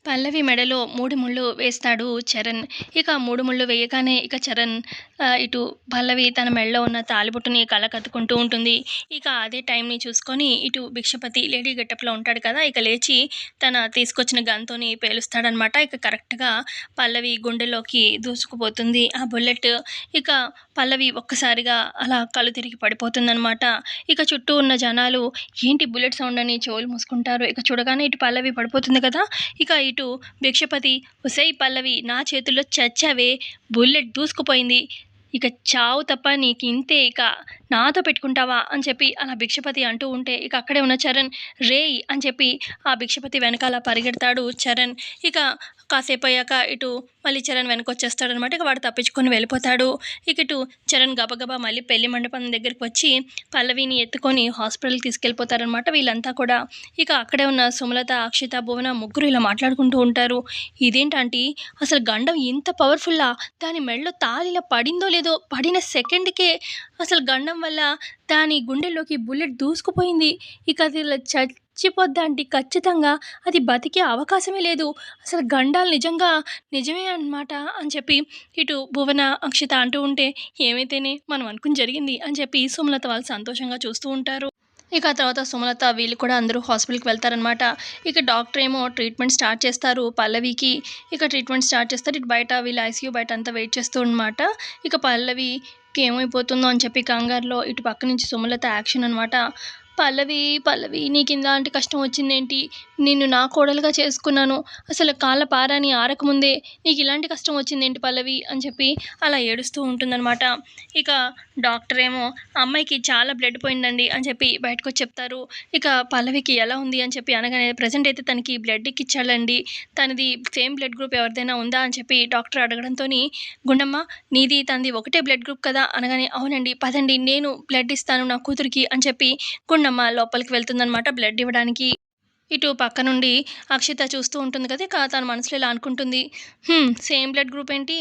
పల్లవి మెడలో 3 ముళ్ళు వేస్తాడు చరణ్. ఇక 3 ముళ్ళు వేయగానే ఇక చరణ్ ఇటు పల్లవి తన మెడలో ఉన్న తాళిబొట్టుని కళ్ళకద్దుకుంటూ ఉంటుంది. ఇక అదే టైంని చూసుకొని ఇటు భిక్షపతి లేడీ గెటప్‌లో ఉంటాడు కదా! ఇక లేచి తన తీసుకొచ్చిన గన్‌తోని పేలుస్తాడనమాట. ఇక కరెక్ట్‌గా పల్లవి గుండెలోకి దూసుకుపోతుంది ఆ బుల్లెట్. ఇక పల్లవి ఒక్కసారిగా అలా కళ్ళు తిరిగి పడిపోతుందనమాట. ఇక చుట్టూ ఉన్న జనాలు ఏంటి బుల్లెట్ సౌండ్ అని చెవులు మూసుకుంటారు. ఇక చూడగానే ఇటు పల్లవి పడిపోతుంది కదా! ఇక ఇటు భిక్షపతి ఒసేయ్ పల్లవి నా చేతుల్లో చచ్చావే, బుల్లెట్ దూసుకుపోయింది. ఇక చావు తప్ప నీకింతే ఇక నాతో పెట్టుకుంటావా అని చెప్పి అలా భిక్షపతి అంటూ ఉంటే ఇక అక్కడే ఉన్న చరణ్ రేయ్ అని చెప్పి ఆ భిక్షపతి వెనకాల పరిగెడతాడు చరణ్. ఇక కాసేపయ్యాక ఇటు మళ్ళీ చరణ్ వెనకొచ్చేస్తాడనమాట. ఇక వాడు తప్పించుకొని వెళ్ళిపోతాడు. ఇక ఇటు చరణ్ గబగబా మళ్ళీ పెళ్లి మండపం దగ్గరికి వచ్చి పల్లవిని ఎత్తుకొని హాస్పిటల్‌కి తీసుకెళ్ళిపోతారనమాట వీళ్ళంతా కూడా. ఇక అక్కడే ఉన్న సుమలత, అక్షిత, భువన ముగ్గురు ఇలా మాట్లాడుకుంటూ ఉంటారు. ఇదేంటాంటీ అసలు గండం ఇంత పవర్‌ఫుల్లా? దాని మెడలో తాళి ఇలా పడిందో లేదో పడిన సెకండ్‌కే అసలు గండం వల్ల దాని గుండెల్లోకి బుల్లెట్ దూసుకుపోయింది. ఇక అది ఇలా చచ్చిపోద్దాంటీ ఖచ్చితంగా. అది బతికే అవకాశమే లేదు. అసలు గండాలు నిజంగా నిజమే అనమాట అని చెప్పి ఇటు భువన, అక్షిత అంటూ ఉంటే ఏమైతేనే మనం అనుకుని జరిగింది అని చెప్పి సుమలత వాళ్ళు సంతోషంగా చూస్తూ ఉంటారు. ఇక ఆ తర్వాత సుమలత వీళ్ళు కూడా అందరూ హాస్పిటల్‌కి వెళ్తారనమాట. ఇక డాక్టర్ ఏమో ట్రీట్మెంట్ స్టార్ట్ చేస్తారు పల్లవికి. ఇక ట్రీట్మెంట్ స్టార్ట్ చేస్తారు. ఇటు బయట వీళ్ళు ఐసీయూ బయట అంతా వెయిట్ చేస్తూ అనమాట. ఇక పల్లవికి ఏమైపోతుందో అని చెప్పి కంగారులో ఇటు పక్క నుంచి సుమలత యాక్షన్ అనమాట. పల్లవి, పల్లవి నీకిలాంటి కష్టం వచ్చిందేంటి? నిన్ను నా కోడలుగా చేసుకున్నాను. అసలు కాళ్ళ పారాని ఆరకముందే నీకిలాంటి కష్టం వచ్చిందేంటి పల్లవి అని చెప్పి అలా ఏడుస్తూ ఉంటుందనమాట. ఇక డాక్టర్ ఏమో అమ్మాయికి చాలా బ్లడ్ పోయిందండి అని చెప్పి బయటకొచ్చి చెప్తారు. ఇక పల్లవికి ఎలా ఉంది అని చెప్పి అనగానే ప్రెజెంట్ అయితే తనకి బ్లడ్ ఎక్కిచ్చాడండి. తనది సేమ్ బ్లడ్ గ్రూప్ ఎవరిదైనా ఉందా అని చెప్పి డాక్టర్ అడగడంతోని గుండమ్మ నీది తనది ఒకటే బ్లడ్ గ్రూప్ కదా అనగానే అవునండి పదండి నేను బ్లడ్ ఇస్తాను నా కూతురికి అని చెప్పి గుండమ్మ లోపలికి వెళ్తుందనమాట బ్లడ్ ఇవ్వడానికి. ఇటు పక్క నుండి అక్షిత చూస్తూ ఉంటుంది కదా! ఇక తన మనసులో ఇలా అనుకుంటుంది. సేమ్ బ్లడ్ గ్రూప్ ఏంటి?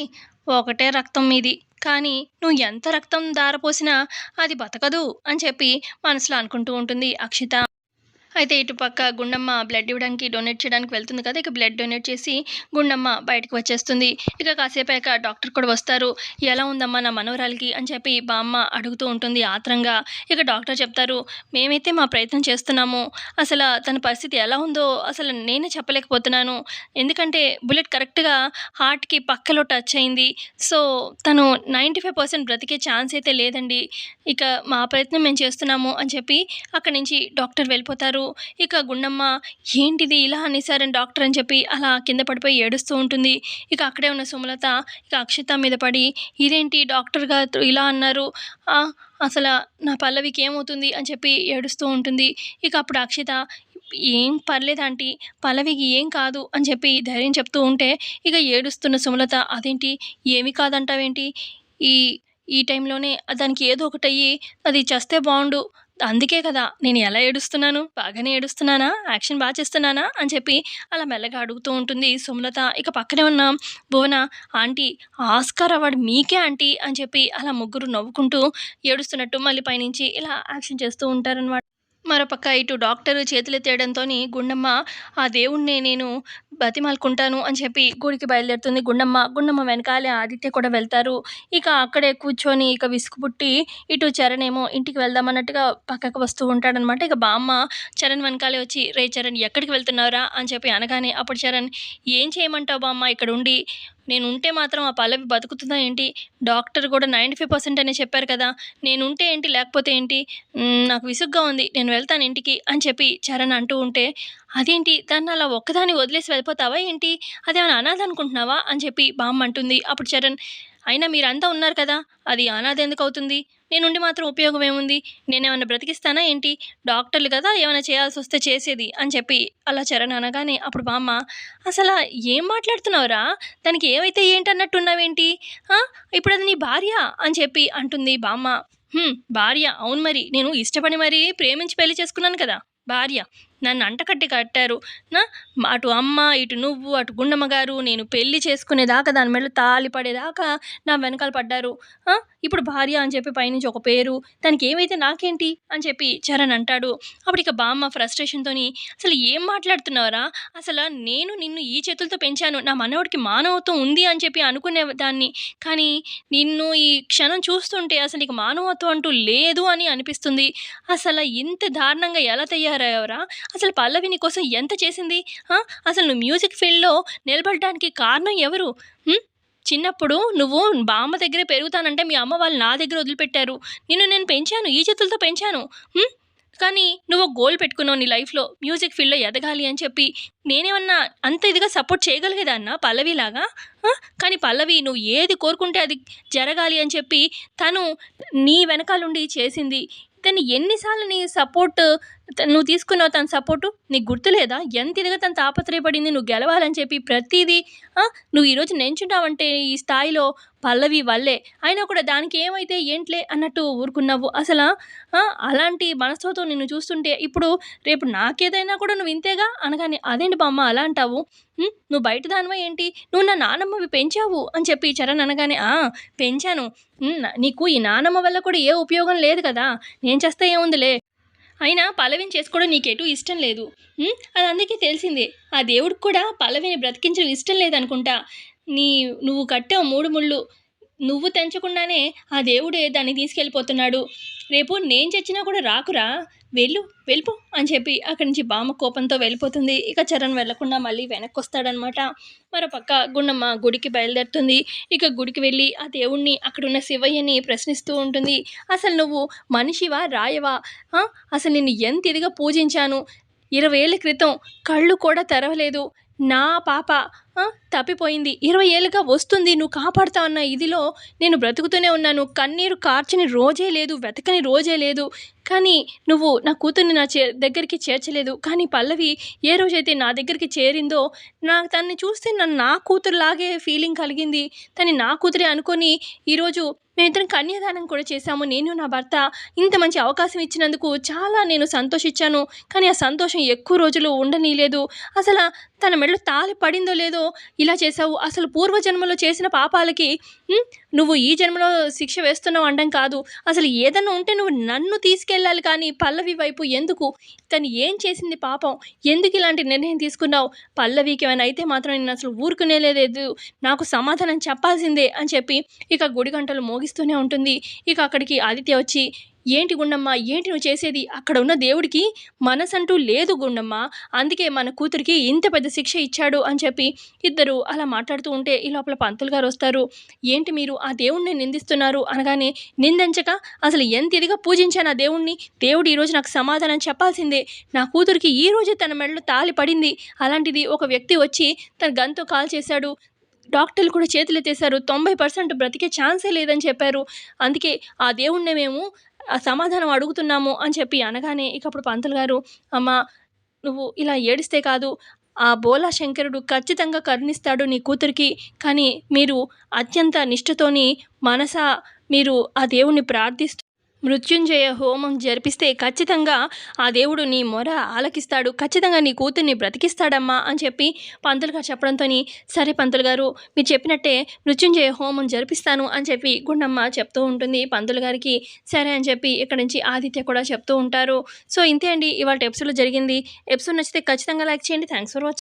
ఒకటే రక్తం మీది. కానీ నువ్వు ఎంత రక్తం ధారపోసినా అది బతకదు అని చెప్పి మనసులో అనుకుంటూ ఉంటుంది అక్షిత. అయితే ఇటు పక్క గుండమ్మ బ్లడ్ ఇవ్వడానికి డొనేట్ చేయడానికి వెళ్తుంది కదా! ఇక బ్లడ్ డొనేట్ చేసి గుండమ్మ బయటకు వచ్చేస్తుంది. ఇక కాసేపయ్యాక డాక్టర్ కూడా వస్తారు. ఎలా ఉందమ్మా నా మనవరాలికి అని చెప్పి బామ్మ అడుగుతూ ఉంటుంది ఆత్రంగా. ఇక డాక్టర్ చెప్తారు మేమైతే మా ప్రయత్నం చేస్తున్నాము. అసలు తన పరిస్థితి ఎలా ఉందో అసలు నేనే చెప్పలేకపోతున్నాను. ఎందుకంటే బుల్లెట్ కరెక్ట్‌గా హార్ట్‌కి పక్కలో టచ్ అయింది. సో తను 95% బ్రతికే ఛాన్స్ అయితే లేదండి. ఇక మా ప్రయత్నం మేము చేస్తున్నాము అని చెప్పి అక్కడి నుంచి డాక్టర్ వెళ్ళిపోతారు. ఇక గుండమ్మ ఏంటిది ఇలా అనేసారని డాక్టర్ అని చెప్పి అలా కింద పడిపోయి ఏడుస్తూ ఉంటుంది. ఇక అక్కడే ఉన్న సుమలత ఇక అక్షిత మీద పడి ఇదేంటి డాక్టర్ గారు ఇలా అన్నారు. అసలు నా పల్లవికి ఏమవుతుంది అని చెప్పి ఏడుస్తూ ఉంటుంది. ఇక అప్పుడు అక్షిత ఏం పర్లేదు ఆంటీ పల్లవికి ఏం కాదు అని చెప్పి ధైర్యం చెప్తూ ఉంటే ఇక ఏడుస్తున్న సుమలత అదేంటి ఏమి కాదంటావేంటి? ఈ ఈ టైంలోనే దానికి ఏదో ఒకటయ్యి అది చస్తే బావుండు. అందుకే కదా నేను ఎలా ఏడుస్తున్నాను? బాగానే ఏడుస్తున్నానా? యాక్షన్ చేస్తున్నానా? అని చెప్పి అలా మెల్లగా అడుగుతూ ఉంటుంది సుమలత. ఇక పక్కనే ఉన్న భువన ఆంటీ ఆస్కార్ అవార్డ్ మీకే ఆంటీ అని చెప్పి అలా ముగ్గురు నవ్వుకుంటూ ఏడుస్తున్నట్టు మళ్ళీ పైనుంచి ఇలా యాక్షన్ చేస్తూ ఉంటారనమాట. మరోపక్క ఇటు డాక్టరు చేతులెత్తేయడంతోని గుండమ్మ ఆ దేవుడినే నేను బతిమాలుకుంటాను అని చెప్పి గుడికి బయలుదేరుతుంది గుండమ్మ. గుండమ్మ వెనకాలే ఆదిత్య కూడా వెళ్తారు. ఇక అక్కడే కూర్చొని ఇక విసుగు పుట్టి ఇటు చరణ్ ఏమో ఇంటికి వెళ్దామన్నట్టుగా పక్కకు వస్తూ ఉంటాడనమాట. ఇక బామ్మ చరణ్ వెనకాలే వచ్చి రేయ్ చరణ్ ఎక్కడికి వెళ్తున్నావురా అని చెప్పి అనగానే అప్పుడు చరణ్ ఏం చేయమంటావు బామ్మ ఇక్కడుండి? నేనుంటే మాత్రం ఆ పల్లవి బతుకుతుందా ఏంటి? డాక్టర్ కూడా 95% అనే చెప్పారు కదా! నేనుంటే ఏంటి లేకపోతే ఏంటి? నాకు విసుగ్గా ఉంది. నేను వెళ్తాను ఇంటికి అని చెప్పి చరణ్ అంటూ ఉంటే అదేంటి దాన్ని అలా ఒక్కదాన్ని వదిలేసి వెళ్ళిపోతావా ఏంటి? అదేమైనా అనాథ అనుకుంటున్నావా? అని చెప్పి బామ్మ అంటుంది. అప్పుడు చరణ్ అయినా మీరంతా ఉన్నారు కదా! అది అనాథ ఎందుకవుతుంది? నేనుండి మాత్రం ఉపయోగం ఏముంది? నేనేమన్నా బ్రతికిస్తానా ఏంటి? డాక్టర్లు కదా ఏమైనా చేయాల్సొస్తే చేసేది అని చెప్పి అలా చరణ్ అనగానే అప్పుడు బామ్మ అసల ఏం మాట్లాడుతున్నావురా? దానికి ఏమైతే ఏంటన్నట్టున్నావేంటి? ఆ! ఇప్పుడది నీ భార్య అని చెప్పి అంటుంది బామ్మ. భార్య అవును మరి. నేను ఇష్టపడి మరీ ప్రేమించి పెళ్లి చేసుకున్నాను కదా! భార్య. నన్ను అంటకట్టి కట్టారు. నా అటు అమ్మ, ఇటు నువ్వు, అటు గుండమ్మ గారు, నేను పెళ్లి చేసుకునేదాకా దాని మెడలో తాళి పడేదాకా నా వెనకాల పడ్డారు. ఆ! ఇప్పుడు భార్య అని చెప్పి పైనుంచి ఒక పేరు, దానికేమైతే నాకేంటి అని చెప్పి చరణ్ అంటాడు. అప్పుడిక బామ్మ ఫ్రస్ట్రేషన్‌తోని "అసలు ఏం మాట్లాడుతున్నావురా? నేను నిన్ను ఈ చేతులతో పెంచాను. నా మనవడికి మానవత్వం ఉంది అని చెప్పి అనుకునేదాన్ని. కానీ నిన్ను ఈ క్షణం చూస్తుంటే అసలు నీకు మానవత్వం అంటూ లేదు అని అనిపిస్తుంది. ఇంత దారుణంగా ఎలా తయారయ్యావురా? అసలు పల్లవి నీ కోసం ఎంత చేసింది? ఆ! అసలు నువ్వు మ్యూజిక్ ఫీల్డ్‌లో నిలబడడానికి కారణం ఎవరు? హ్మ్. చిన్నప్పుడు నువ్వు బామ్మ దగ్గరే పెరుగుతానంటే మీ అమ్మ వాళ్ళు నా దగ్గర వదిలిపెట్టారు. నిన్ను నేను పెంచాను. ఈ చేతులతో పెంచాను. హ్మ్. కానీ నువ్వు ఒక గోల్ పెట్టుకున్నావు నీ లైఫ్‌లో మ్యూజిక్ ఫీల్డ్‌లో ఎదగాలి అని చెప్పి. నేనేమన్నా అంత ఇదిగా సపోర్ట్ చేయగలిగేదాన్నా పల్లవిలాగా? ఆ! కానీ పల్లవి నువ్వు ఏది కోరుకుంటే అది జరగాలి అని చెప్పి తను నీ వెనకాలుండి చేసింది. తను ఎన్ని సార్లు నీ సపోర్ట్ నువ్వు తీసుకున్నావు తన సపోర్టు? నీకు గుర్తులేదా? ఎంత ఇదిగా తను తాపత్రయపడింది నువ్వు గెలవాలని చెప్పి ప్రతీదీ. ఆ! నువ్వు ఈరోజు నించుంటావంటే ఈ స్థాయిలో పల్లవి వల్లే. అయినా కూడా దానికి ఏమైతే ఏంటిలే అన్నట్టు ఊరుకున్నావు. ఆ! అలాంటి మనసుతో నిన్ను చూస్తుంటే ఇప్పుడు రేపు నాకేదైనా కూడా నువ్వు ఇంతేగా అనగానే, "అదేంటి బామ్మ అలా అంటావు? నువ్వు బయట దానివా ఏంటి? నువ్వు నా నానమ్మవి పెంచావు" అని చెప్పి చరణ్ అనగానే, "ఆ! పెంచాను. నీకు ఈ నానమ్మ వల్ల కూడా ఏ ఉపయోగం లేదు కదా! నేను చేస్తే ఏముందిలే. అయినా పల్లవిని చేసుకోవడం నీకెటూ ఇష్టం లేదు. అది అందుకే తెలిసిందే. ఆ దేవుడికి కూడా పల్లవిని బ్రతికించడం ఇష్టం లేదనుకుంటా. నీ నువ్వు కట్టావు 3 ముళ్ళు. నువ్వు తెంచకుండానే ఆ దేవుడే దాన్ని తీసుకెళ్ళిపోతున్నాడు. రేపు నేను చచ్చినా కూడా రాకురా! వెళ్ళిపో అని చెప్పి అక్కడి నుంచి బామ్మ కోపంతో వెళ్ళిపోతుంది. ఇక చరణ్ వెళ్ళకుండా మళ్ళీ వెనక్కొస్తాడనమాట. మరోపక్క గుండమ్మ గుడికి బయలుదేరుతుంది. ఇక గుడికి వెళ్ళి ఆ దేవుడిని అక్కడున్న శివయ్యని ప్రశ్నిస్తూ ఉంటుంది. "అసలు నువ్వు మనిషివా? రాయవా? ఆ! అసలు నిన్ను ఎంత ఇదిగా పూజించాను. 20 ఏళ్ల క్రితం కళ్ళు కూడా తెరవలేదు. నా పాప తప్పిపోయింది. 20 ఏళ్లుగా వస్తుంది. నువ్వు కాపాడుతావు అన్న ఇదిలో నేను బ్రతుకుతూనే ఉన్నాను. కన్నీరు కార్చని రోజే లేదు. వెతకని రోజే లేదు. కానీ నువ్వు నా కూతుర్ని నా దగ్గరికి చేర్చలేదు. కానీ పల్లవి ఏ రోజైతే నా దగ్గరికి చేరిందో తనని చూస్తే నా కూతురులాగే ఫీలింగ్ కలిగింది. తను నా కూతురే అనుకోని ఈరోజు మేమిద్దరం కన్యాదానం కూడా చేశాము. నేను నా భర్త. ఇంత మంచి అవకాశం ఇచ్చినందుకు చాలా నేను సంతోషించాను. కానీ ఆ సంతోషం ఎక్కువ రోజులు ఉండనీయలేదు. తన మెడలో తాళి పడిందో లేదో ఇలా చేశావు. అసలు పూర్వజన్మలో చేసిన పాపాలకి నువ్వు ఈ జన్మలో శిక్ష వేస్తున్నావు అనడం కాదు. అసలు ఏదన్నా ఉంటే నువ్వు నన్ను తీసుకెళ్ళాలి కానీ పల్లవి వైపు ఎందుకు? తను ఏం చేసింది పాపం? ఎందుకు ఇలాంటి నిర్ణయం తీసుకున్నావు? పల్లవికి ఏమైనా అయితే మాత్రం నేనసలు ఊరుకునేలేదు. నాకు సమాధానం చెప్పాల్సిందే అని చెప్పి ఇక గుడి గంటలు మోగిస్తూనే ఉంటుంది. ఇక అక్కడికి ఆదిత్య వచ్చి, "ఏంటి గుండమ్మ? ఏంటి నువ్వు చేసేది? అక్కడ ఉన్న దేవుడికి మనసంటూ లేదు గుండమ్మ. అందుకే మన కూతురికి ఇంత పెద్ద శిక్ష ఇచ్చాడు" అని చెప్పి ఇద్దరు అలా మాట్లాడుతూ ఉంటే ఈ లోపల పంతులు గారు వస్తారు. "ఏంటి మీరు ఆ దేవుడిని నిందిస్తున్నారు" అనగానే, "నిందించక అసలు ఎంత ఇదిగా పూజించాను ఆ దేవుడిని. దేవుడు ఈరోజు నాకు సమాధానం చెప్పాల్సిందే. నా కూతురికి ఈ రోజే తన మెడలో తాళి పడింది. అలాంటిది ఒక వ్యక్తి వచ్చి తన గన్‌తో కాల్చేశాడు. డాక్టర్లు కూడా చేతులెత్తేశారు. 90% బ్రతికే ఛాన్సే లేదని చెప్పారు. అందుకే ఆ దేవుడినే మేము సమాధానం అడుగుతున్నాము" అని చెప్పి అనగానే ఇక అప్పుడు పంతులు గారు, "అమ్మ నువ్వు ఇలా ఏడిస్తే కాదు. ఆ బోలా శంకరుడు ఖచ్చితంగా కరుణిస్తాడు నీ కూతురికి. కానీ మీరు అత్యంత నిష్ఠతోని మనసా మీరు ఆ దేవుడిని ప్రార్థిస్తూ మృత్యుంజయ హోమం జరిపిస్తే ఖచ్చితంగా ఆ దేవుడు నీ మొర ఆలకిస్తాడు. ఖచ్చితంగా నీ కూతుర్ని బ్రతికిస్తాడమ్మా" అని చెప్పి పంతులు గారు చెప్పడంతోని, "సరే పంతులు గారు మీరు చెప్పినట్టే మృత్యుంజయ హోమం జరిపిస్తాను" అని చెప్పి గుండమ్మ చెప్తూ ఉంటుంది పంతులు గారికి. సరే అని చెప్పి ఇక్కడి నుంచి ఆదిత్య కూడా చెప్తూ ఉంటారు. సో ఇంతే అండి ఇవాల్టి ఎపిసోడ్‌లో జరిగింది. ఎపిసోడ్ నచ్చితే ఖచ్చితంగా లైక్ చేయండి. Thanks for watching.